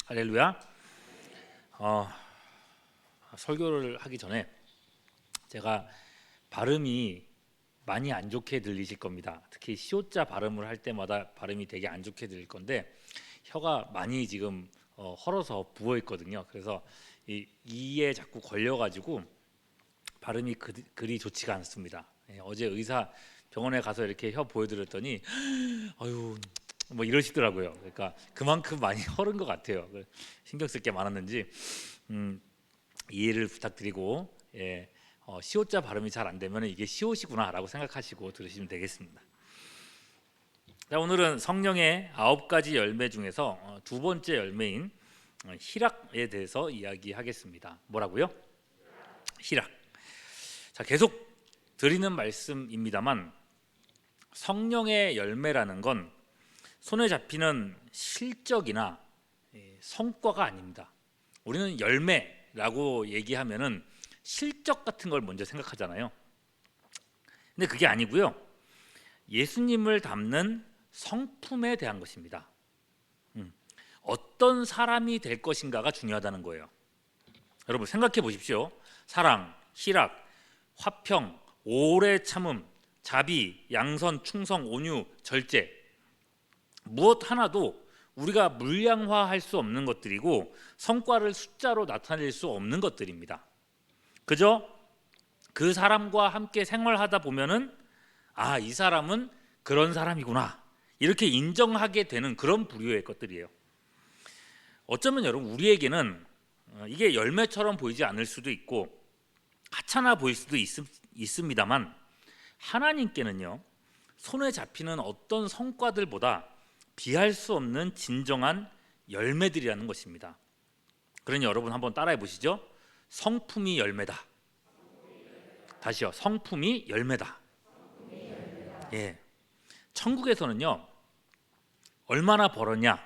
할렐루야. 설교를 하기 전에 제가 발음이 많이 안 좋게 들리실 겁니다. 특히 시옷자 발음을 할 때마다 발음이 되게 안 좋게 들릴 건데 혀가 많이 지금 헐어서 부어 있거든요. 그래서 이에 자꾸 걸려가지고 발음이 그리 좋지가 않습니다. 어제 의사 병원에 가서 이렇게 혀 보여드렸더니 아유 뭐 이러시더라고요. 그러니까 그만큼 많이 헐은 것 같아요. 신경 쓸 게 많았는지 이해를 부탁드리고 시옷자 발음이 잘 안 되면 이게 시옷이구나라고 생각하시고 들으시면 되겠습니다. 자, 오늘은 성령의 9가지 열매 중에서 두 번째 열매인 희락에 대해서 이야기하겠습니다. 뭐라고요? 희락. 자, 계속 드리는 말씀입니다만 성령의 열매라는 건 손에 잡히는 실적이나 성과가 아닙니다. 우리는 열매라고 얘기하면은 실적 같은 걸 먼저 생각하잖아요. 근데 그게 아니고요. 예수님을 담는 성품에 대한 것입니다. 어떤 사람이 될 것인가가 중요하다는 거예요. 여러분 생각해 보십시오. 사랑, 희락, 화평, 오래 참음, 자비, 양선, 충성, 온유, 절제, 무엇 하나도 우리가 물량화할 수 없는 것들이고 성과를 숫자로 나타낼 수 없는 것들입니다. 그저 그 사람과 함께 생활하다 보면은 이 사람은 그런 사람이구나 이렇게 인정하게 되는 그런 부류의 것들이에요. 어쩌면 여러분 우리에게는 이게 열매처럼 보이지 않을 수도 있고 하찮아 보일 수도 있습니다만 하나님께는요, 손에 잡히는 어떤 성과들보다 비할 수 없는 진정한 열매들이라는 것입니다. 그러니 여러분 한번 따라해 보시죠. 성품이 열매다. 다시요. 성품이 열매다. 천국에서는요, 얼마나 벌었냐,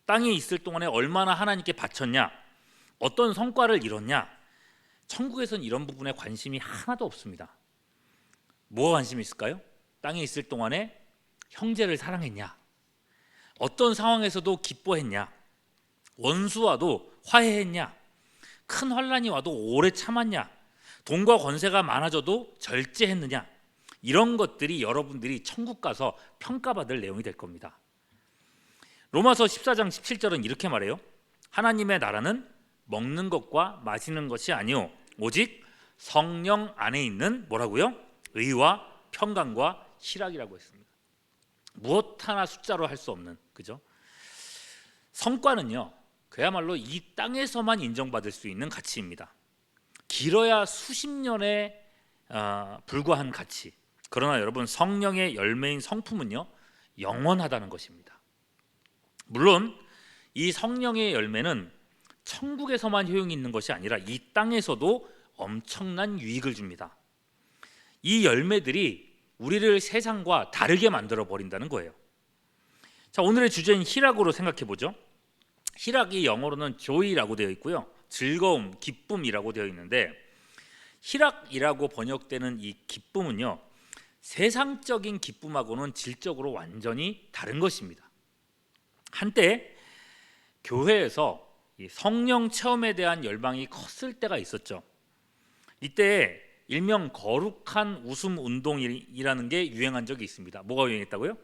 땅에 있을 동안에 얼마나 하나님께 바쳤냐, 어떤 성과를 이뤘냐, 천국에서는 이런 부분에 관심이 하나도 없습니다. 뭐가 관심이 있을까요? 땅에 있을 동안에 형제를 사랑했냐, 어떤 상황에서도 기뻐했냐, 원수와도 화해했냐, 큰 환난이 와도 오래 참았냐, 돈과 권세가 많아져도 절제했느냐, 이런 것들이 여러분들이 천국 가서 평가받을 내용이 될 겁니다. 로마서 14장 17절은 이렇게 말해요. 하나님의 나라는 먹는 것과 마시는 것이 아니요 오직 성령 안에 있는 뭐라고요? 의와 평강과 희락이라고 했습니다. 무엇 하나 숫자로 할 수 없는, 그죠? 성과는요, 그야말로 이 땅에서만 인정받을 수 있는 가치입니다. 길어야 수십 년에 불과한 가치. 그러나 여러분 성령의 열매인 성품은요, 영원하다는 것입니다. 물론 이 성령의 열매는 천국에서만 효용이 있는 것이 아니라 이 땅에서도 엄청난 유익을 줍니다. 이 열매들이 우리를 세상과 다르게 만들어 버린다는 거예요. 자, 오늘의 주제는 희락으로 생각해 보죠. 희락이 영어로는 joy라고 되어 있고요, 즐거움, 기쁨이라고 되어 있는데 희락이라고 번역되는 이 기쁨은요, 세상적인 기쁨하고는 질적으로 완전히 다른 것입니다. 한때 교회에서 이 성령 체험에 대한 열망이 컸을 때가 있었죠. 이때 일명 거룩한 웃음 운동이라는 게 유행한 적이 있습니다. 뭐가 유행했다고요?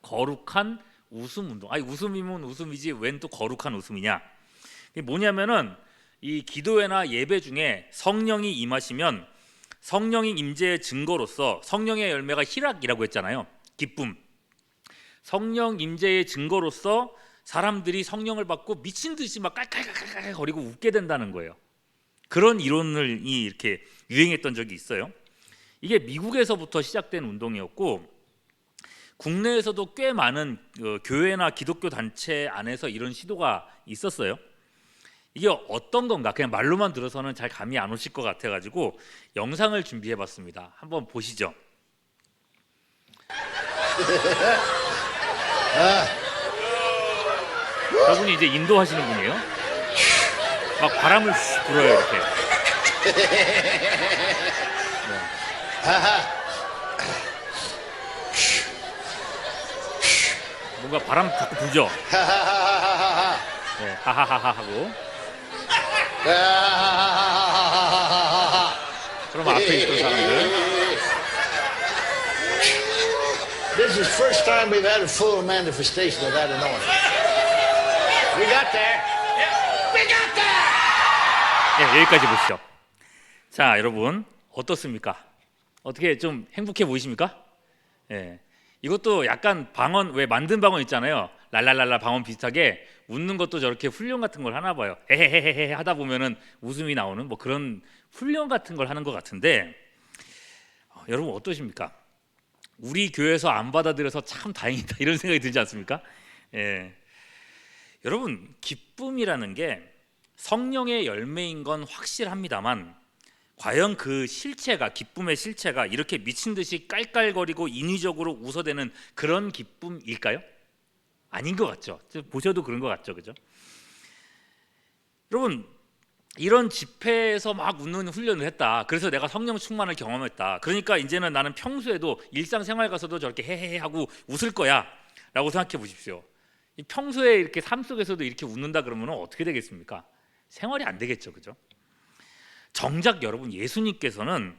거룩한 웃음 운동. 웃음이면 웃음이지 웬 또 거룩한 웃음이냐? 이게 뭐냐면은 이 기도회나 예배 중에 성령이 임하시면 성령이 임재의 증거로서 성령의 열매가 희락이라고 했잖아요. 기쁨. 성령 임재의 증거로서 사람들이 성령을 받고 미친 듯이 막 깔깔깔깔 거리고 웃게 된다는 거예요. 그런 이론을 이렇게 유행했던 적이 있어요. 이게 미국에서부터 시작된 운동이었고 국내에서도 꽤 많은 교회나 기독교 단체 안에서 이런 시도가 있었어요. 이게 어떤 건가 그냥 말로만 들어서는 잘 감이 안 오실 것 같아가지고 영상을 준비해봤습니다. 한번 보시죠. 저분이 이제 인도하시는 분이에요. 막 바람을 불어요 이렇게. 뭔가 바람 자꾸 불죠. 네, 하하하하 하고. 그럼 앞에 있던 사람들. This is the first time we've had a full manifestation of that anointing. We got there. We got there. 네, 여기까지 보시죠. 자, 여러분 어떻습니까? 어떻게 좀 행복해 보이십니까? 예. 이것도 약간 방언, 왜 만든 방언 있잖아요. 랄랄랄라 방언 비슷하게 웃는 것도 저렇게 훈련 같은 걸 하나 봐요. 헤헤헤헤 하다 보면은 웃음이 나오는 뭐 그런 훈련 같은 걸 하는 것 같은데, 여러분 어떠십니까? 우리 교회에서 안 받아들여서 참 다행이다 이런 생각이 들지 않습니까? 예. 여러분 기쁨이라는 게 성령의 열매인 건 확실합니다만, 과연 그 실체가, 기쁨의 실체가 이렇게 미친 듯이 깔깔거리고 인위적으로 웃어대는 그런 기쁨일까요? 아닌 것 같죠. 보셔도 그런 것 같죠, 그죠? 여러분 이런 집회에서 막 웃는 훈련을 했다. 그래서 내가 성령 충만을 경험했다. 그러니까 이제는 나는 평소에도 일상생활 가서도 저렇게 헤헤헤 하고 웃을 거야라고 생각해 보십시오. 평소에 이렇게 삶 속에서도 이렇게 웃는다 그러면 어떻게 되겠습니까? 생활이 안 되겠죠, 그죠? 정작 여러분 예수님께서는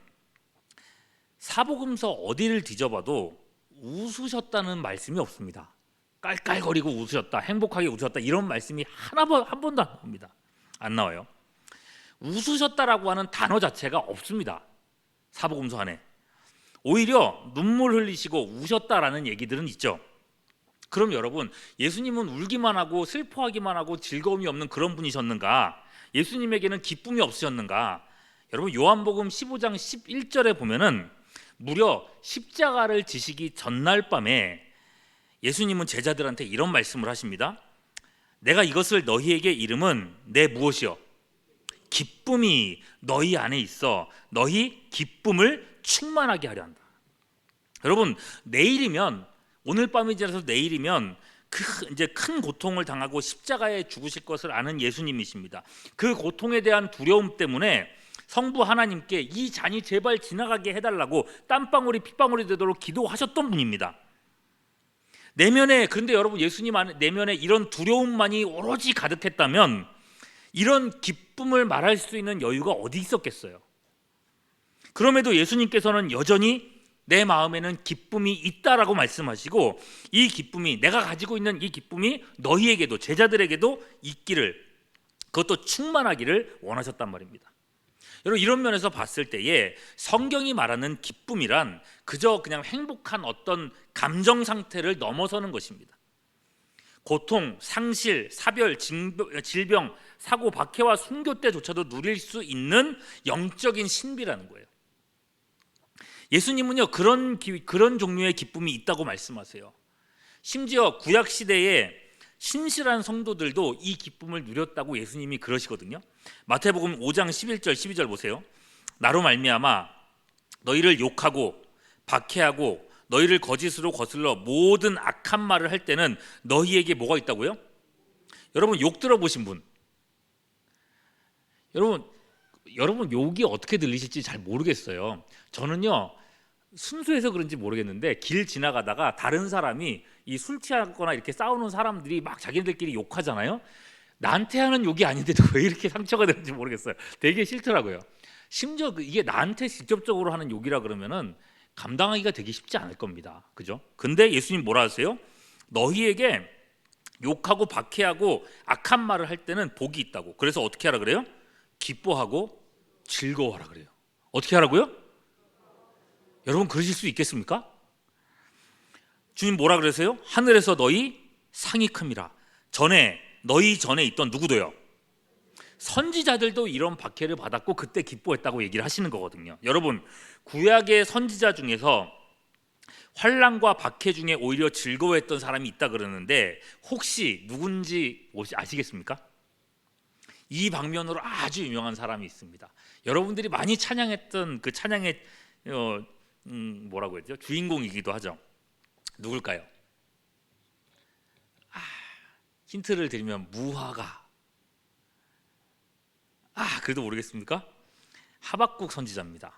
사복음서 어디를 뒤져봐도 웃으셨다는 말씀이 없습니다. 깔깔거리고 웃으셨다, 행복하게 웃으셨다 이런 말씀이 한 번도 안 나옵니다. 안 나와요. 웃으셨다라고 하는 단어 자체가 없습니다. 사복음서 안에. 오히려 눈물 흘리시고 우셨다라는 얘기들은 있죠. 그럼 여러분 예수님은 울기만 하고 슬퍼하기만 하고 즐거움이 없는 그런 분이셨는가? 예수님에게는 기쁨이 없으셨는가? 여러분 요한복음 15장 11절에 보면은 무려 십자가를 지시기 전날 밤에 예수님은 제자들한테 이런 말씀을 하십니다. 내가 이것을 너희에게 이름은 내 무엇이요? 기쁨이 너희 안에 있어 너희 기쁨을 충만하게 하려 한다. 여러분 내일이면, 오늘 밤이 지나서 내일이면 이제 큰 고통을 당하고 십자가에 죽으실 것을 아는 예수님이십니다. 그 고통에 대한 두려움 때문에 성부 하나님께 이 잔이 제발 지나가게 해달라고 땀방울이 핏방울이 되도록 기도하셨던 분입니다. 내면에, 그런데 여러분 예수님 내면에 이런 두려움만이 오로지 가득했다면 이런 기쁨을 말할 수 있는 여유가 어디 있었겠어요? 그럼에도 예수님께서는 여전히 내 마음에는 기쁨이 있다라고 말씀하시고, 이 기쁨이, 내가 가지고 있는 이 기쁨이 너희에게도, 제자들에게도 있기를, 그것도 충만하기를 원하셨단 말입니다. 여러분 이런 면에서 봤을 때에 성경이 말하는 기쁨이란 그저 그냥 행복한 어떤 감정 상태를 넘어서는 것입니다. 고통, 상실, 사별, 질병, 사고, 박해와 순교 때조차도 누릴 수 있는 영적인 신비라는 거예요. 예수님은요 그런 종류의 기쁨이 있다고 말씀하세요. 심지어 구약 시대에 신실한 성도들도 이 기쁨을 누렸다고 예수님이 그러시거든요. 마태복음 5장 11절 12절 보세요. 나로 말미암아 너희를 욕하고 박해하고 너희를 거짓으로 거슬러 모든 악한 말을 할 때는 너희에게 뭐가 있다고요? 여러분 욕 들어보신 분, 여러분 욕이 어떻게 들리실지 잘 모르겠어요. 저는요 순수해서 그런지 모르겠는데 길 지나가다가 다른 사람이 이 술 취하거나 이렇게 싸우는 사람들이 막 자기들끼리 욕하잖아요. 나한테 하는 욕이 아닌데도 왜 이렇게 상처가 되는지 모르겠어요. 되게 싫더라고요. 심지어 이게 나한테 직접적으로 하는 욕이라 그러면은 감당하기가 되게 쉽지 않을 겁니다. 그죠? 근데 예수님 뭐라 하세요? 너희에게 욕하고 박해하고 악한 말을 할 때는 복이 있다고. 그래서 어떻게 하라 그래요? 기뻐하고 즐거워하라 그래요. 어떻게 하라고요? 여러분 그러실 수 있겠습니까? 주님 뭐라 그러세요? 하늘에서 너희 상이 큼이라. 너희 전에 있던 누구도요? 선지자들도 이런 박해를 받았고 그때 기뻐했다고 얘기를 하시는 거거든요. 여러분 구약의 선지자 중에서 환난과 박해 중에 오히려 즐거워했던 사람이 있다 그러는데 혹시 누군지 아시겠습니까? 이 방면으로 아주 유명한 사람이 있습니다. 여러분들이 많이 찬양했던 그 찬양의 뭐라고 했죠? 주인공이기도 하죠. 누굴까요? 힌트를 드리면 무화과. 그래도 모르겠습니까? 하박국 선지자입니다.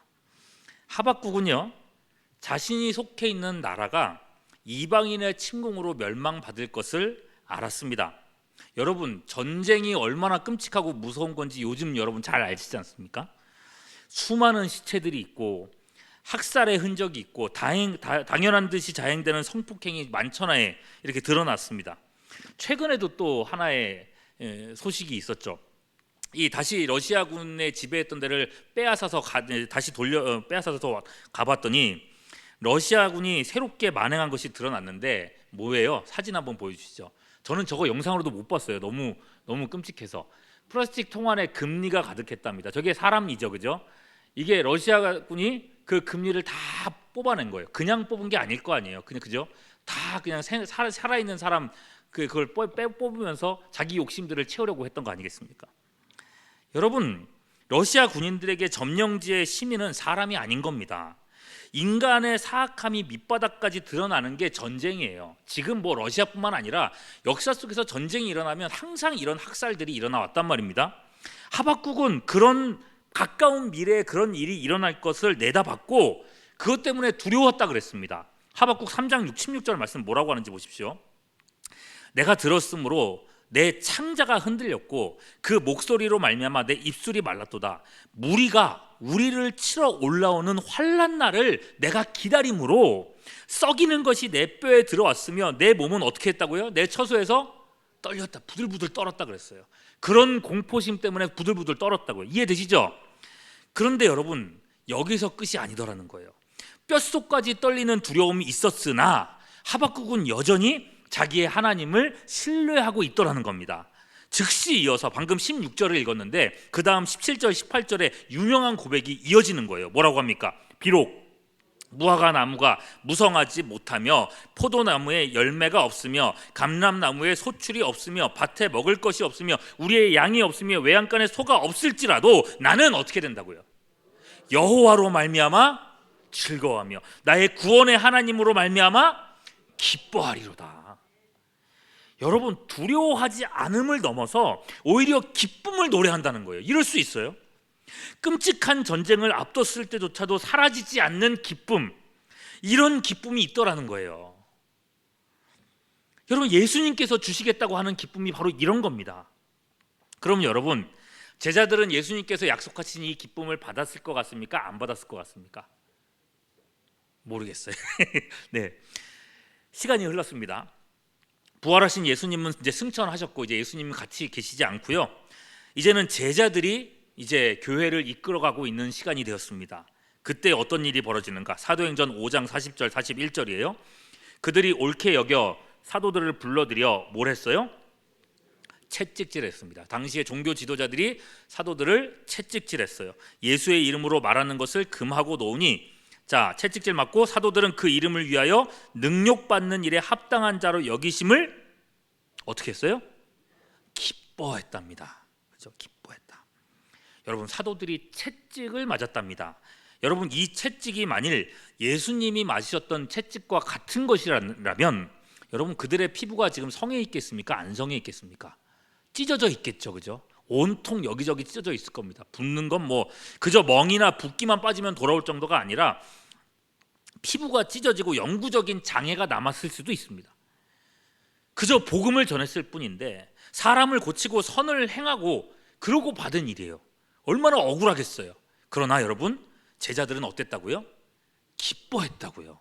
하박국은요 자신이 속해 있는 나라가 이방인의 침공으로 멸망받을 것을 알았습니다. 여러분, 전쟁이 얼마나 끔찍하고 무서운 건지 요즘 여러분 잘 아시지 않습니까? 수많은 시체들이 있고 학살의 흔적이 있고 당연한 듯이 자행되는 성폭행이 만천하에 이렇게 드러났습니다. 최근에도 또 하나의 소식이 있었죠. 이 다시 러시아군의 지배했던 데를 빼앗아서 빼앗아서 가봤더니 러시아군이 새롭게 만행한 것이 드러났는데 뭐예요? 사진 한번 보여주시죠. 저는 저거 영상으로도 못 봤어요. 너무 끔찍해서. 플라스틱 통 안에 금리가 가득했답니다. 저게 사람이죠, 그죠? 이게 러시아군이 그 금리를 다 뽑아낸 거예요. 그냥 뽑은 게 아닐 거 아니에요. 그죠? 다 그냥 살아있는 사람 그걸 뽑으면서 자기 욕심들을 채우려고 했던 거 아니겠습니까? 여러분, 러시아 군인들에게 점령지의 시민은 사람이 아닌 겁니다. 인간의 사악함이 밑바닥까지 드러나는 게 전쟁이에요. 지금 뭐 러시아뿐만 아니라 역사 속에서 전쟁이 일어나면 항상 이런 학살들이 일어나 왔단 말입니다. 하박국은 그런 가까운 미래에 그런 일이 일어날 것을 내다봤고 그것 때문에 두려웠다 그랬습니다. 하박국 3장 16절 말씀 뭐라고 하는지 보십시오. 내가 들었으므로 내 창자가 흔들렸고 그 목소리로 말미암아 내 입술이 말랐도다. 무리가 우리를 치러 올라오는 환난 날을 내가 기다림으로 썩이는 것이 내 뼈에 들어왔으며 내 몸은 어떻게 했다고요? 내 처소에서 떨렸다. 부들부들 떨었다 그랬어요. 그런 공포심 때문에 부들부들 떨었다고요. 이해되시죠? 그런데 여러분, 여기서 끝이 아니더라는 거예요. 뼛속까지 떨리는 두려움이 있었으나 하박국은 여전히 자기의 하나님을 신뢰하고 있더라는 겁니다. 즉시 이어서 방금 16절을 읽었는데 그 다음 17절 18절에 유명한 고백이 이어지는 거예요. 뭐라고 합니까? 비록 무화과 나무가 무성하지 못하며 포도나무에 열매가 없으며 감람나무에 소출이 없으며 밭에 먹을 것이 없으며 우리의 양이 없으며 외양간에 소가 없을지라도 나는 어떻게 된다고요? 여호와로 말미암아 즐거워하며 나의 구원의 하나님으로 말미암아 기뻐하리로다. 여러분, 두려워하지 않음을 넘어서 오히려 기쁨을 노래한다는 거예요. 이럴 수 있어요? 끔찍한 전쟁을 앞뒀을 때조차도 사라지지 않는 기쁨, 이런 기쁨이 있더라는 거예요. 여러분, 예수님께서 주시겠다고 하는 기쁨이 바로 이런 겁니다. 그럼 여러분, 제자들은 예수님께서 약속하신 이 기쁨을 받았을 것 같습니까? 안 받았을 것 같습니까? 모르겠어요. 네, 시간이 흘렀습니다. 부활하신 예수님은 이제 승천하셨고 이제 예수님은 같이 계시지 않고요. 이제는 제자들이 이제 교회를 이끌어가고 있는 시간이 되었습니다. 그때 어떤 일이 벌어지는가? 사도행전 5장 40절 41절이에요. 그들이 옳게 여겨 사도들을 불러들여 뭘 했어요? 채찍질했습니다. 당시에 종교 지도자들이 사도들을 채찍질했어요. 예수의 이름으로 말하는 것을 금하고 놓으니 자, 채찍질 맞고 사도들은 그 이름을 위하여 능욕받는 일에 합당한 자로 여기심을 어떻게 했어요? 기뻐했답니다. 그렇죠? 기뻐했다. 여러분, 사도들이 채찍을 맞았답니다. 여러분, 이 채찍이 만일 예수님이 맞으셨던 채찍과 같은 것이라면 여러분, 그들의 피부가 지금 성해 있겠습니까? 안 성해 있겠습니까? 찢어져 있겠죠, 그죠? 온통 여기저기 찢어져 있을 겁니다. 붓는 건 뭐 그저 멍이나 붓기만 빠지면 돌아올 정도가 아니라 피부가 찢어지고 영구적인 장애가 남았을 수도 있습니다. 그저 복음을 전했을 뿐인데 사람을 고치고 선을 행하고 그러고 받은 일이에요. 얼마나 억울하겠어요. 그러나 여러분, 제자들은 어땠다고요? 기뻐했다고요.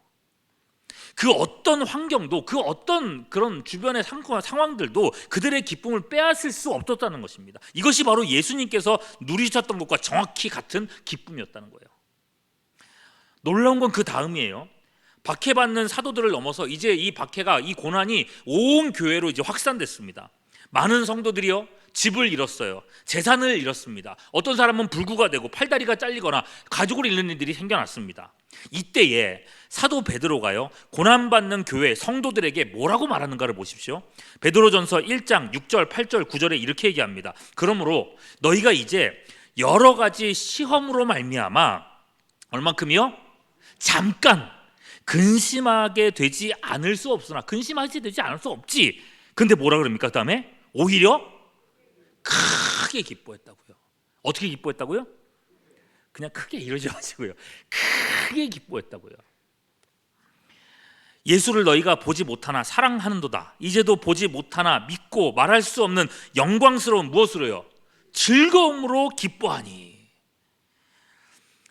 그 어떤 환경도 그 어떤 그런 주변의 상황들도 그들의 기쁨을 빼앗을 수 없었다는 것입니다. 이것이 바로 예수님께서 누리셨던 것과 정확히 같은 기쁨이었다는 거예요. 놀라운 건 그 다음이에요. 박해받는 사도들을 넘어서 이제 이 박해가, 이 고난이 온 교회로 이제 확산됐습니다. 많은 성도들이요, 집을 잃었어요. 재산을 잃었습니다. 어떤 사람은 불구가 되고 팔다리가 잘리거나 가족을 잃는 일들이 생겨났습니다. 이때에 사도 베드로가요, 고난받는 교회 성도들에게 뭐라고 말하는가를 보십시오. 베드로전서 1장 6절 8절 9절에 이렇게 얘기합니다. 그러므로 너희가 이제 여러 가지 시험으로 말미암아 얼만큼이요? 잠깐 근심하게 되지 않을 수 없으나, 근심하게 되지 않을 수 없지. 근데 뭐라 그럽니까? 그 다음에 오히려 크게 기뻐했다고요. 어떻게 기뻐했다고요? 그냥 크게 이러지 마시고요, 크게 기뻐했다고요. 예수를 너희가 보지 못하나 사랑하는도다. 이제도 보지 못하나 믿고 말할 수 없는 영광스러운 무엇으로요? 즐거움으로 기뻐하니.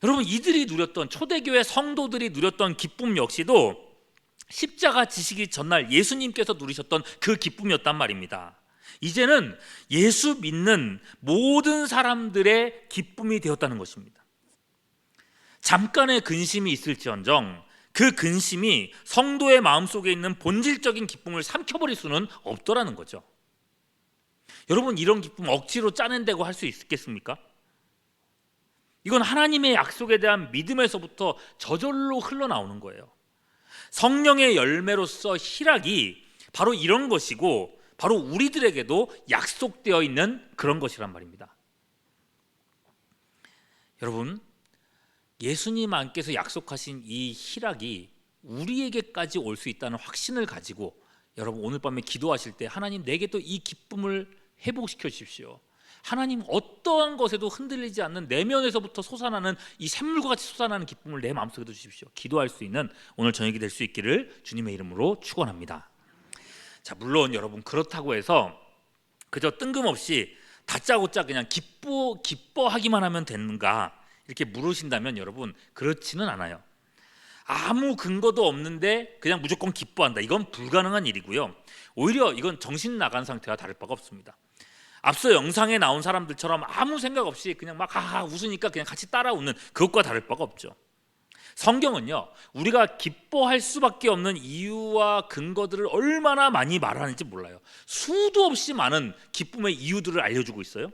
여러분, 이들이 누렸던, 초대교회 성도들이 누렸던 기쁨 역시도 십자가 지시기 전날 예수님께서 누리셨던 그 기쁨이었단 말입니다. 이제는 예수 믿는 모든 사람들의 기쁨이 되었다는 것입니다. 잠깐의 근심이 있을지언정 그 근심이 성도의 마음속에 있는 본질적인 기쁨을 삼켜버릴 수는 없더라는 거죠. 여러분, 이런 기쁨 억지로 짜낸다고 할 수 있겠습니까? 이건 하나님의 약속에 대한 믿음에서부터 저절로 흘러나오는 거예요. 성령의 열매로서 희락이 바로 이런 것이고, 바로 우리들에게도 약속되어 있는 그런 것이란 말입니다. 여러분, 예수님 안께서 약속하신 이 희락이 우리에게까지 올 수 있다는 확신을 가지고 여러분, 오늘 밤에 기도하실 때 하나님, 내게 또 이 기쁨을 회복시켜 주십시오. 하나님, 어떠한 것에도 흔들리지 않는 내면에서부터 솟아나는 이 샘물과 같이 솟아나는 기쁨을 내 마음속에 주십시오. 기도할 수 있는 오늘 저녁이 될 수 있기를 주님의 이름으로 축원합니다. 자, 물론 여러분, 그렇다고 해서 그저 뜬금없이 다짜고짜 그냥 기뻐하기만 하면 되는가 이렇게 물으신다면 여러분, 그렇지는 않아요. 아무 근거도 없는데 그냥 무조건 기뻐한다, 이건 불가능한 일이고요. 오히려 이건 정신 나간 상태와 다를 바가 없습니다. 앞서 영상에 나온 사람들처럼 아무 생각 없이 그냥 막 하하 웃으니까 그냥 같이 따라 웃는 그것과 다를 바가 없죠. 성경은요, 우리가 기뻐할 수밖에 없는 이유와 근거들을 얼마나 많이 말하는지 몰라요. 수도 없이 많은 기쁨의 이유들을 알려주고 있어요.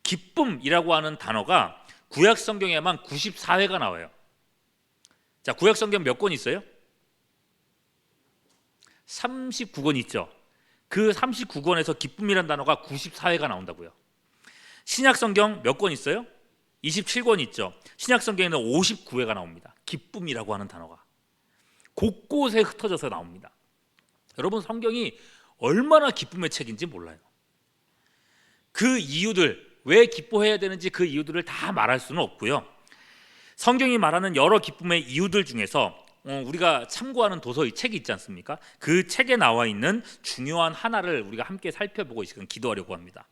기쁨이라고 하는 단어가 구약 성경에만 94회가 나와요. 자, 구약 성경 몇 권 있어요? 39권 있죠. 그 39권에서 기쁨이란 단어가 94회가 나온다고요. 신약 성경 몇 권 있어요? 27권 있죠. 신약 성경에는 59회가 나옵니다. 기쁨이라고 하는 단어가 곳곳에 흩어져서 나옵니다. 여러분, 성경이 얼마나 기쁨의 책인지 몰라요. 그 이유들, 왜 기뻐해야 되는지 그 이유들을 다 말할 수는 없고요. 성경이 말하는 여러 기쁨의 이유들 중에서 우리가 참고하는 도서의 책이 있지 않습니까? 그 책에 나와 있는 중요한 하나를 우리가 함께 살펴보고 이 시간 기도하려고 합니다.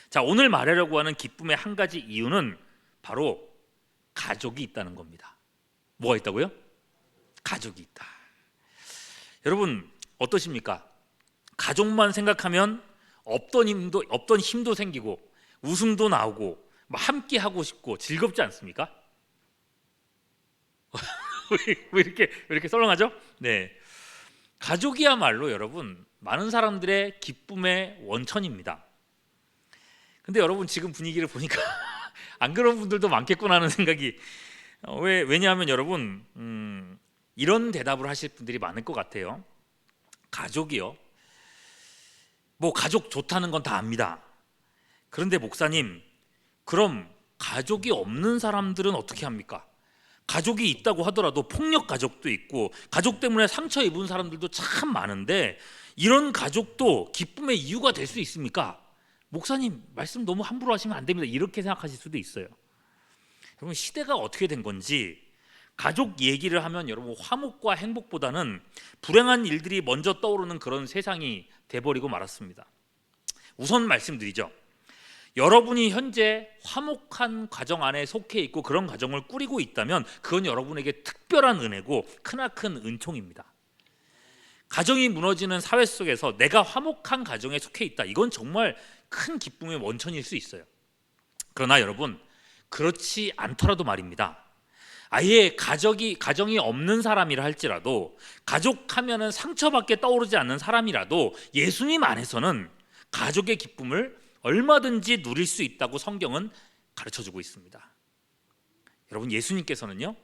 자, 오늘 말하려고 하는 기쁨의 한 가지 이유는 바로 가족이 있다는 겁니다. 뭐가 있다고요? 가족이 있다. 여러분, 어떠십니까? 가족만 생각하면 없던 힘도 생기고 웃음도 나오고 함께 하고 싶고 즐겁지 않습니까? 왜 이렇게 썰렁하죠? 네, 가족이야말로 여러분, 많은 사람들의 기쁨의 원천입니다. 근데 여러분, 지금 분위기를 보니까 안 그런 분들도 많겠구나 하는 생각이, 왜냐하면 여러분, 이런 대답을 하실 분들이 많을 것 같아요. 가족이요? 뭐 가족 좋다는 건 다 압니다. 그런데 목사님, 그럼 가족이 없는 사람들은 어떻게 합니까? 가족이 있다고 하더라도 폭력 가족도 있고 가족 때문에 상처 입은 사람들도 참 많은데 이런 가족도 기쁨의 이유가 될 수 있습니까? 목사님, 말씀 너무 함부로 하시면 안 됩니다, 이렇게 생각하실 수도 있어요. 여러분, 시대가 어떻게 된 건지 가족 얘기를 하면 여러분, 화목과 행복보다는 불행한 일들이 먼저 떠오르는 그런 세상이 돼버리고 말았습니다. 우선 말씀드리죠. 여러분이 현재 화목한 가정 안에 속해 있고 그런 가정을 꾸리고 있다면 그건 여러분에게 특별한 은혜고 크나큰 은총입니다. 가정이 무너지는 사회 속에서 내가 화목한 가정에 속해 있다, 이건 정말 큰 기쁨의 원천일 수 있어요. 그러나 여러분, 그렇지 않더라도 말입니다. 아예 가정이 없는 사람이라 할지라도, 가족하면은 상처밖에 떠오르지 않는 사람이라도 예수님 안에서는 가족의 기쁨을 얼마든지 누릴 수 있다고 성경은 가르쳐주고 있습니다. 여러분, 예수님께서는요,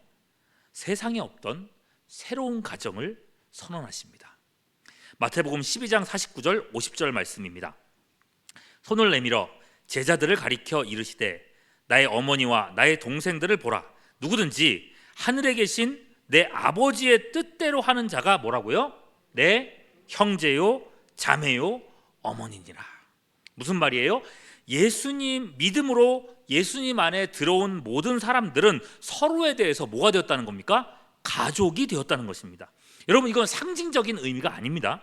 세상에 없던 새로운 가정을 선언하십니다. 마태복음 12장 49절 50절 말씀입니다. 손을 내밀어 제자들을 가리켜 이르시되 나의 어머니와 나의 동생들을 보라. 누구든지 하늘에 계신 내 아버지의 뜻대로 하는 자가 뭐라고요? 내 형제요 자매요 어머니니라. 무슨 말이에요? 예수님 믿음으로 예수님 안에 들어온 모든 사람들은 서로에 대해서 뭐가 되었다는 겁니까? 가족이 되었다는 것입니다. 여러분 이건 상징적인 의미가 아닙니다.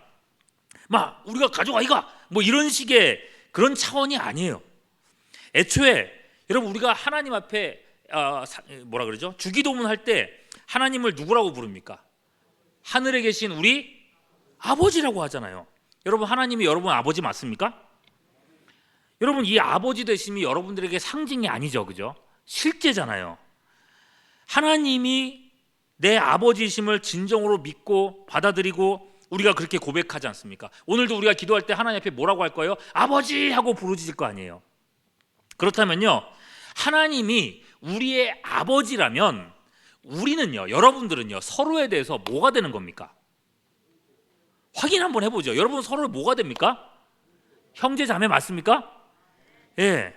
막 우리가 가족 아이가 뭐 이런 식의 그런 차원이 아니에요. 애초에 여러분 우리가 하나님 앞에 뭐라 그러죠? 주기도문 할 때 하나님을 누구라고 부릅니까? 하늘에 계신 우리 아버지라고 하잖아요. 여러분 하나님이 여러분 아버지 맞습니까? 여러분 이 아버지 되심이 여러분들에게 상징이 아니죠, 그죠? 실제잖아요. 하나님이 내 아버지심을 진정으로 믿고 받아들이고 우리가 그렇게 고백하지 않습니까? 오늘도 우리가 기도할 때 하나님 앞에 뭐라고 할 거예요? 아버지 하고 부르짖을 거 아니에요. 그렇다면요, 하나님이 우리의 아버지라면 우리는요, 여러분들은요, 서로에 대해서 뭐가 되는 겁니까? 확인 한번 해보죠. 여러분 서로 뭐가 됩니까? 형제 자매 맞습니까? 예.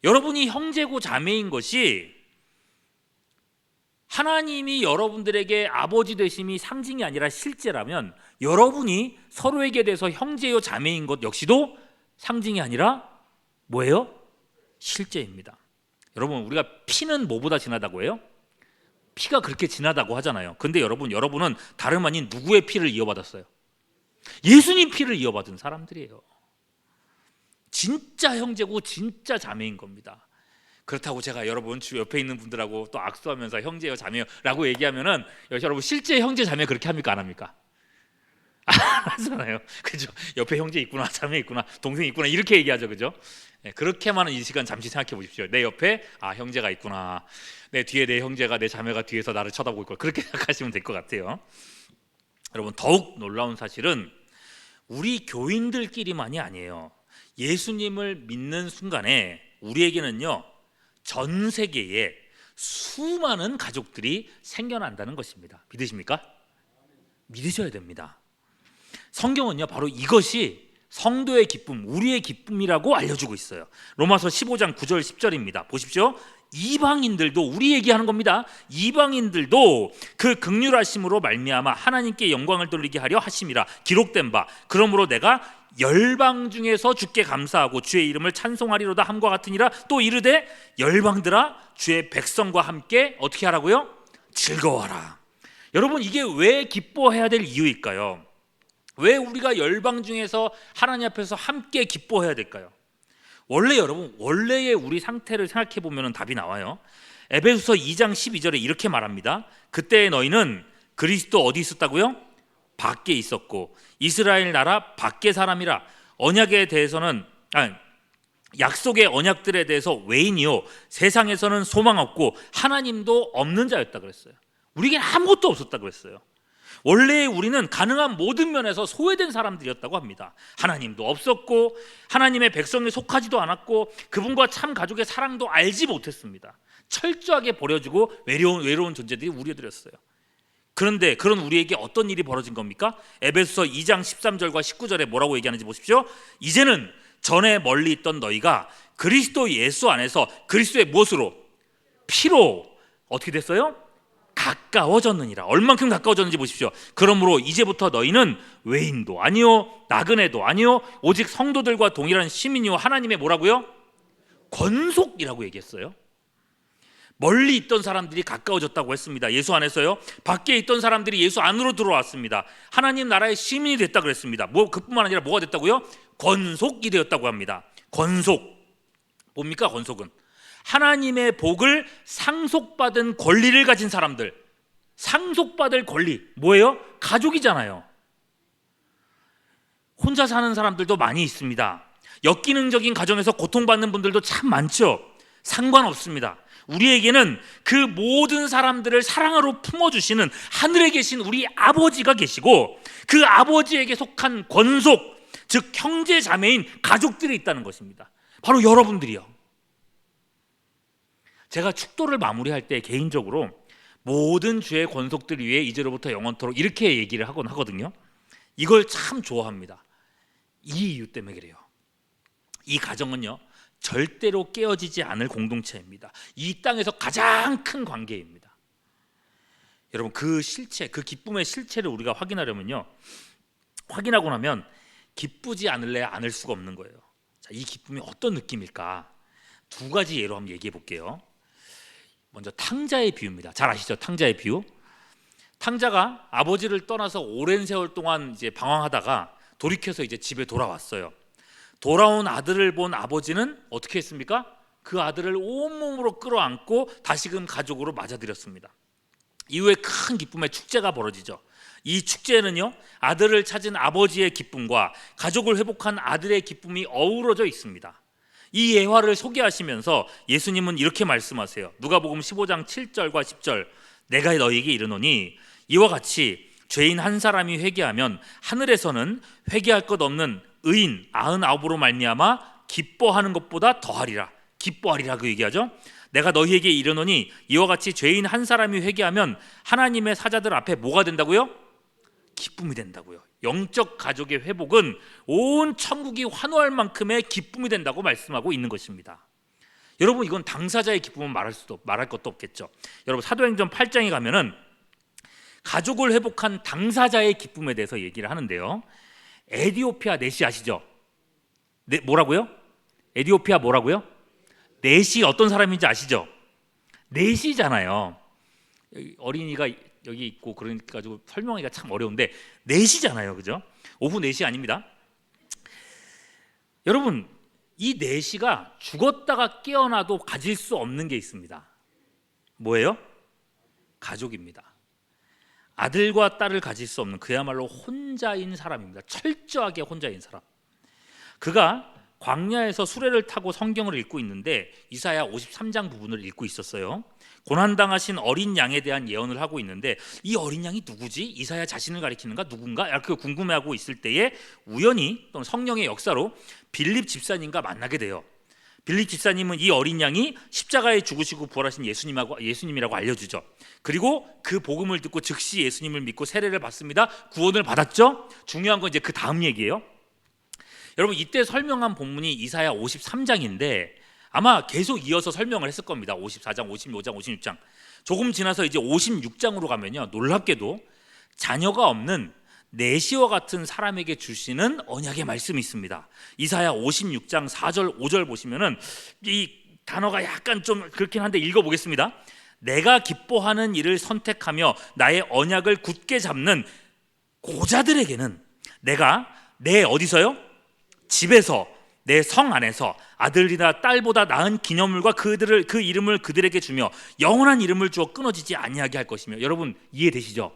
여러분이 형제고 자매인 것이 하나님이 여러분들에게 아버지 되심이 상징이 아니라 실제라면 여러분이 서로에게 대해서 형제요 자매인 것 역시도 상징이 아니라 뭐예요? 실제입니다. 여러분 우리가 피는 뭐보다 진하다고 해요? 피가 그렇게 진하다고 하잖아요. 근데 여러분은 다름 아닌 누구의 피를 이어받았어요? 예수님 피를 이어받은 사람들이에요. 진짜 형제고 진짜 자매인 겁니다. 그렇다고 제가 여러분 주 옆에 있는 분들하고 또 악수하면서 형제요 자매요라고 얘기하면은 여러분 실제 형제 자매 그렇게 합니까 안 합니까? 안 하잖아요. 그죠? 옆에 형제 있구나, 자매 있구나, 동생 있구나 이렇게 얘기하죠, 그죠? 네, 그렇게만 이 시간 잠시 생각해 보십시오. 내 옆에 형제가 있구나, 내 뒤에 내 형제가 내 자매가 뒤에서 나를 쳐다보고 있고 그렇게 생각하시면 될 것 같아요. 여러분 더욱 놀라운 사실은 우리 교인들끼리만이 아니에요. 예수님을 믿는 순간에 우리에게는요 전 세계에 수많은 가족들이 생겨난다는 것입니다. 믿으십니까? 믿으셔야 됩니다. 성경은요 바로 이것이 성도의 기쁨, 우리의 기쁨이라고 알려주고 있어요. 로마서 15장 9절 10절입니다. 보십시오. 이방인들도 우리 얘기하는 겁니다. 이방인들도 그 긍휼하심으로 말미암아 하나님께 영광을 돌리게 하려 하심이라 기록된 바 그러므로 내가 열방 중에서 주께 감사하고 주의 이름을 찬송하리로다 함과 같으니라. 또 이르되 열방들아 주의 백성과 함께 어떻게 하라고요? 즐거워하라. 여러분 이게 왜 기뻐해야 될 이유일까요? 왜 우리가 열방 중에서 하나님 앞에서 함께 기뻐해야 될까요? 원래 여러분 원래의 우리 상태를 생각해 보면 답이 나와요. 에베소서 2장 12절에 이렇게 말합니다. 그때 너희는 그리스도 어디 있었다고요? 밖에 있었고 이스라엘 나라 밖의 사람이라 언약에 대해서는 약속의 언약들에 대해서 외인이요 세상에서는 소망 없고 하나님도 없는 자였다 그랬어요. 우리에겐 아무것도 없었다 그랬어요. 원래 우리는 가능한 모든 면에서 소외된 사람들이었다고 합니다. 하나님도 없었고 하나님의 백성에 속하지도 않았고 그분과 참 가족의 사랑도 알지 못했습니다. 철저하게 버려지고 외로운 존재들이 우리들이었어요. 그런데 그런 우리에게 어떤 일이 벌어진 겁니까? 에베소서 2장 13절과 19절에 뭐라고 얘기하는지 보십시오. 이제는 전에 멀리 있던 너희가 그리스도 예수 안에서 그리스도의 무엇으로? 피로 어떻게 됐어요? 가까워졌느니라. 얼만큼 가까워졌는지 보십시오. 그러므로 이제부터 너희는 외인도 아니요 나그네도 아니요 오직 성도들과 동일한 시민이요 하나님의 뭐라고요? 권속이라고 얘기했어요. 멀리 있던 사람들이 가까워졌다고 했습니다. 예수 안에서요. 밖에 있던 사람들이 예수 안으로 들어왔습니다. 하나님 나라의 시민이 됐다 그랬습니다. 그뿐만 아니라 뭐가 됐다고요? 권속이 되었다고 합니다. 권속 뭡니까? 권속은 하나님의 복을 상속받은 권리를 가진 사람들. 상속받을 권리 뭐예요? 가족이잖아요. 혼자 사는 사람들도 많이 있습니다. 역기능적인 가정에서 고통받는 분들도 참 많죠. 상관없습니다. 우리에게는 그 모든 사람들을 사랑으로 품어주시는 하늘에 계신 우리 아버지가 계시고 그 아버지에게 속한 권속, 즉 형제 자매인 가족들이 있다는 것입니다. 바로 여러분들이요. 제가 축도를 마무리할 때 개인적으로 모든 주의 권속들 위해 이제로부터 영원토록 이렇게 얘기를 하곤 하거든요. 이걸 참 좋아합니다. 이 이유 때문에 그래요. 이 가정은요 절대로 깨어지지 않을 공동체입니다. 이 땅에서 가장 큰 관계입니다. 여러분 그 실체, 그 기쁨의 실체를 우리가 확인하려면요, 확인하고 나면 기쁘지 않을래야 않을 수가 없는 거예요. 자, 이 기쁨이 어떤 느낌일까? 두 가지 예로 한번 얘기해 볼게요. 먼저 탕자의 비유입니다. 잘 아시죠? 탕자의 비유. 탕자가 아버지를 떠나서 오랜 세월 동안 이제 방황하다가 돌이켜서 이제 집에 돌아왔어요. 돌아온 아들을 본 아버지는 어떻게 했습니까? 그 아들을 온몸으로 끌어안고 다시금 가족으로 맞아들였습니다. 이후에 큰 기쁨의 축제가 벌어지죠. 이 축제에는요, 아들을 찾은 아버지의 기쁨과 가족을 회복한 아들의 기쁨이 어우러져 있습니다. 이 예화를 소개하시면서 예수님은 이렇게 말씀하세요. 누가복음 15장 7절과 10절, 내가 너희에게 이르노니 이와 같이 죄인 한 사람이 회개하면 하늘에서는 회개할 것 없는 의인 99으로 말미암아 기뻐하는 것보다 더하리라. 기뻐하리라 그 얘기하죠. 내가 너희에게 이르노니 이와 같이 죄인 한 사람이 회개하면 하나님의 사자들 앞에 뭐가 된다고요? 기쁨이 된다고요. 영적 가족의 회복은 온 천국이 환호할 만큼의 기쁨이 된다고 말씀하고 있는 것입니다. 여러분, 이건 당사자의 기쁨은 말할 것도 없겠죠. 여러분, 사도행전 8장에 가면은 가족을 회복한 당사자의 기쁨에 대해서 얘기를 하는데요. 에디오피아 넷이 아시죠? 네, 뭐라고요? 에디오피아 뭐라고요? 넷이 어떤 사람인지 아시죠? 넷이잖아요. 어린이가 여기 있고 그러니까 가지고 설명하기가 참 어려운데 넷이잖아요, 그죠? 오후 4시 아닙니다. 여러분, 이 넷이가 죽었다가 깨어나도 가질 수 없는 게 있습니다. 뭐예요? 가족입니다. 아들과 딸을 가질 수 없는 그야말로 혼자인 사람입니다. 철저하게 혼자인 사람. 그가 광야에서 수레를 타고 성경을 읽고 있는데 이사야 53장 부분을 읽고 있었어요. 고난당하신 어린 양에 대한 예언을 하고 있는데 이 어린 양이 누구지? 이사야 자신을 가리키는가? 누군가? 이렇게 궁금해하고 있을 때에 우연히 또는 성령의 역사로 빌립 집사님과 만나게 돼요. 빌립 집사님은 이 어린 양이 십자가에 죽으시고 부활하신 예수님이라고 알려주죠. 그리고 그 복음을 듣고 즉시 예수님을 믿고 세례를 받습니다. 구원을 받았죠. 중요한 건 이제 그 다음 얘기예요. 여러분, 이때 설명한 본문이 이사야 53장인데 아마 계속 이어서 설명을 했을 겁니다. 54장, 55장, 56장. 조금 지나서 이제 56장으로 가면요, 놀랍게도 자녀가 없는 내시와 같은 사람에게 주시는 언약의 말씀이 있습니다. 이사야 56장 4절 5절 보시면은 이 단어가 약간 좀 그렇긴 한데 읽어보겠습니다. 내가 기뻐하는 일을 선택하며 나의 언약을 굳게 잡는 고자들에게는 내가 내 어디서요? 집에서 내 성 안에서 아들이나 딸보다 나은 기념물과 그 이름을 그들에게 주며 영원한 이름을 주어 끊어지지 아니하게 할 것이며. 여러분, 이해되시죠?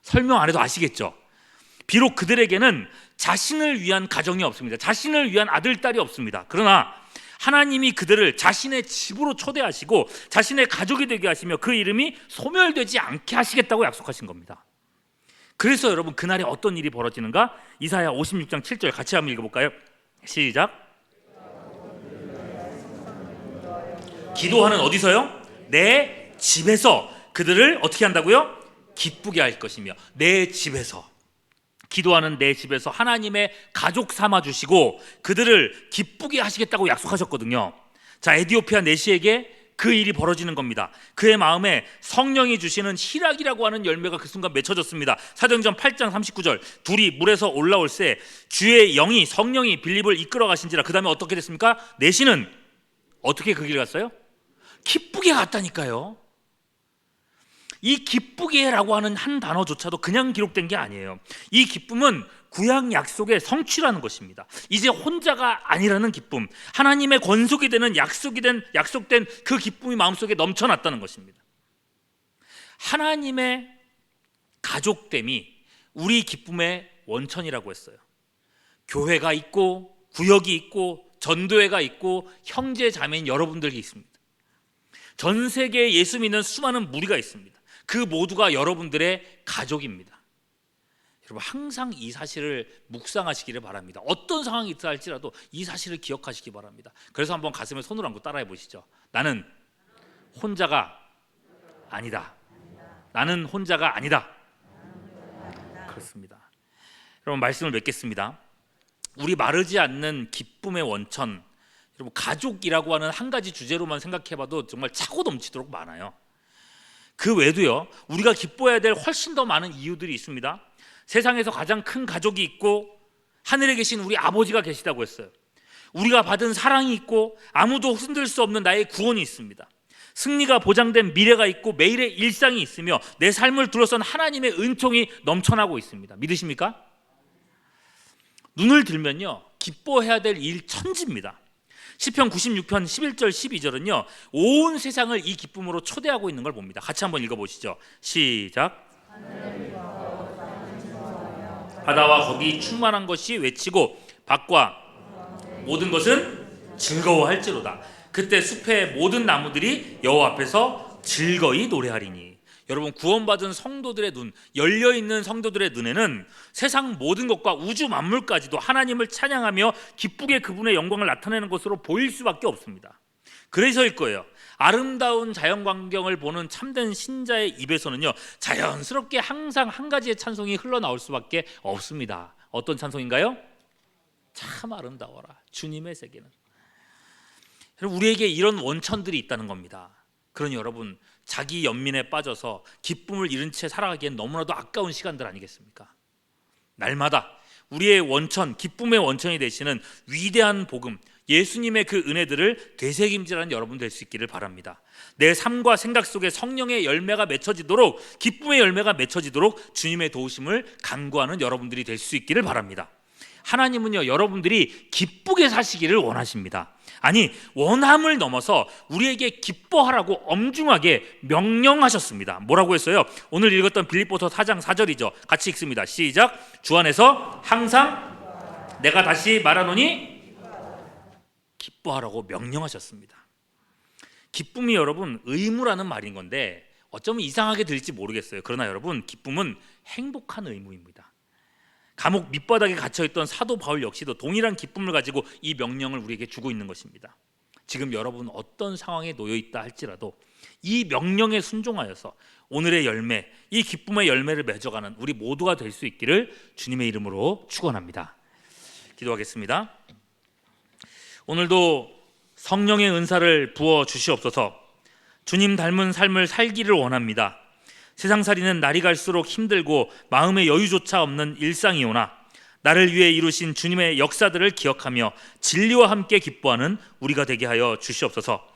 설명 안 해도 아시겠죠? 비록 그들에게는 자신을 위한 가정이 없습니다. 자신을 위한 아들, 딸이 없습니다. 그러나 하나님이 그들을 자신의 집으로 초대하시고 자신의 가족이 되게 하시며 그 이름이 소멸되지 않게 하시겠다고 약속하신 겁니다. 그래서 여러분, 그날에 어떤 일이 벌어지는가? 이사야 56장 7절 같이 한번 읽어볼까요? 시작. 기도하는 어디서요? 내 집에서 그들을 어떻게 한다고요? 기쁘게 할 것이며. 내 집에서, 기도하는 내 집에서 하나님의 가족 삼아 주시고 그들을 기쁘게 하시겠다고 약속하셨거든요. 자, 에디오피아 내시에게 그 일이 벌어지는 겁니다. 그의 마음에 성령이 주시는 희락이라고 하는 열매가 그 순간 맺혀졌습니다. 사도행전 8장 39절, 둘이 물에서 올라올새 주의 영이, 성령이 빌립을 이끌어 가신지라. 그 다음에 어떻게 됐습니까? 내시는 어떻게 그 길 갔어요? 기쁘게 갔다니까요. 이 기쁘게라고 하는 한 단어조차도 그냥 기록된 게 아니에요. 이 기쁨은 구약 약속의 성취라는 것입니다. 이제 혼자가 아니라는 기쁨, 하나님의 권속이 되는 약속된 그 기쁨이 마음속에 넘쳐났다는 것입니다. 하나님의 가족됨이 우리 기쁨의 원천이라고 했어요. 교회가 있고 구역이 있고 전도회가 있고 형제 자매인 여러분들이 있습니다. 전 세계에 예수 믿는 수많은 무리가 있습니다. 그 모두가 여러분들의 가족입니다. 여러분, 항상 이 사실을 묵상하시기를 바랍니다. 어떤 상황이 있다 할지라도 이 사실을 기억하시기 바랍니다. 그래서 한번 가슴에 손을 얹고 따라해 보시죠. 나는 혼자가 아니다. 나는 혼자가 아니다. 그렇습니다. 여러분, 말씀을 맺겠습니다. 우리 마르지 않는 기쁨의 원천, 여러분, 가족이라고 하는 한 가지 주제로만 생각해봐도 정말 차고 넘치도록 많아요. 그 외에도요, 우리가 기뻐해야 될 훨씬 더 많은 이유들이 있습니다. 세상에서 가장 큰 가족이 있고 하늘에 계신 우리 아버지가 계시다고 했어요. 우리가 받은 사랑이 있고 아무도 흔들 수 없는 나의 구원이 있습니다. 승리가 보장된 미래가 있고 매일의 일상이 있으며 내 삶을 둘러싼 하나님의 은총이 넘쳐나고 있습니다. 믿으십니까? 눈을 들면요, 기뻐해야 될 일 천지입니다. 시편 96편 11절 12절은요, 온 세상을 이 기쁨으로 초대하고 있는 걸 봅니다. 같이 한번 읽어보시죠. 시작. 바다와 거기 충만한 것이 외치고 밭과 모든 것은 즐거워할지로다. 그때 숲의 모든 나무들이 여호와 앞에서 즐거이 노래하리니. 여러분, 구원받은 성도들의 눈, 열려있는 성도들의 눈에는 세상 모든 것과 우주 만물까지도 하나님을 찬양하며 기쁘게 그분의 영광을 나타내는 것으로 보일 수밖에 없습니다. 그래서일 거예요. 아름다운 자연광경을 보는 참된 신자의 입에서는요, 자연스럽게 항상 한 가지의 찬송이 흘러나올 수밖에 없습니다. 어떤 찬송인가요? 참 아름다워라 주님의 세계는. 우리에게 이런 원천들이 있다는 겁니다. 그러니 여러분, 자기 연민에 빠져서 기쁨을 잃은 채 살아가기엔 너무나도 아까운 시간들 아니겠습니까? 날마다 우리의 원천, 기쁨의 원천이 되시는 위대한 복음, 예수님의 그 은혜들을 되새김질하는 여러분 될 수 있기를 바랍니다. 내 삶과 생각 속에 성령의 열매가 맺혀지도록, 기쁨의 열매가 맺혀지도록 주님의 도우심을 간구하는 여러분들이 될 수 있기를 바랍니다. 하나님은요, 여러분들이 기쁘게 사시기를 원하십니다. 아니, 원함을 넘어서 우리에게 기뻐하라고 엄중하게 명령하셨습니다. 뭐라고 했어요? 오늘 읽었던 빌립보서 4장 4절이죠. 같이 읽습니다. 시작. 주 안에서 항상 내가 다시 말하노니 기뻐하라고 명령하셨습니다. 기쁨이 여러분 의무라는 말인 건데 어쩌면 이상하게 들릴지 모르겠어요. 그러나 여러분, 기쁨은 행복한 의무입니다. 감옥 밑바닥에 갇혀있던 사도 바울 역시도 동일한 기쁨을 가지고 이 명령을 우리에게 주고 있는 것입니다. 지금 여러분 어떤 상황에 놓여있다 할지라도 이 명령에 순종하여서 오늘의 열매, 이 기쁨의 열매를 맺어가는 우리 모두가 될 수 있기를 주님의 이름으로 축원합니다. 기도하겠습니다. 오늘도 성령의 은사를 부어 주시옵소서. 주님 닮은 삶을 살기를 원합니다. 세상살이는 날이 갈수록 힘들고 마음의 여유조차 없는 일상이오나 나를 위해 이루신 주님의 역사들을 기억하며 진리와 함께 기뻐하는 우리가 되게 하여 주시옵소서.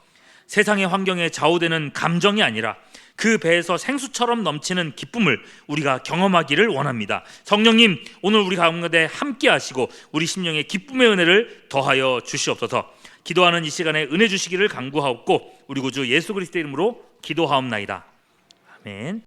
세상의 환경에 좌우되는 감정이 아니라 그 배에서 생수처럼 넘치는 기쁨을 우리가 경험하기를 원합니다. 성령님, 오늘 우리 가운데 함께 하시고 우리 심령에 기쁨의 은혜를 더하여 주시옵소서. 기도하는 이 시간에 은혜 주시기를 간구하옵고 우리 구주 예수 그리스도의 이름으로 기도하옵나이다. 아멘.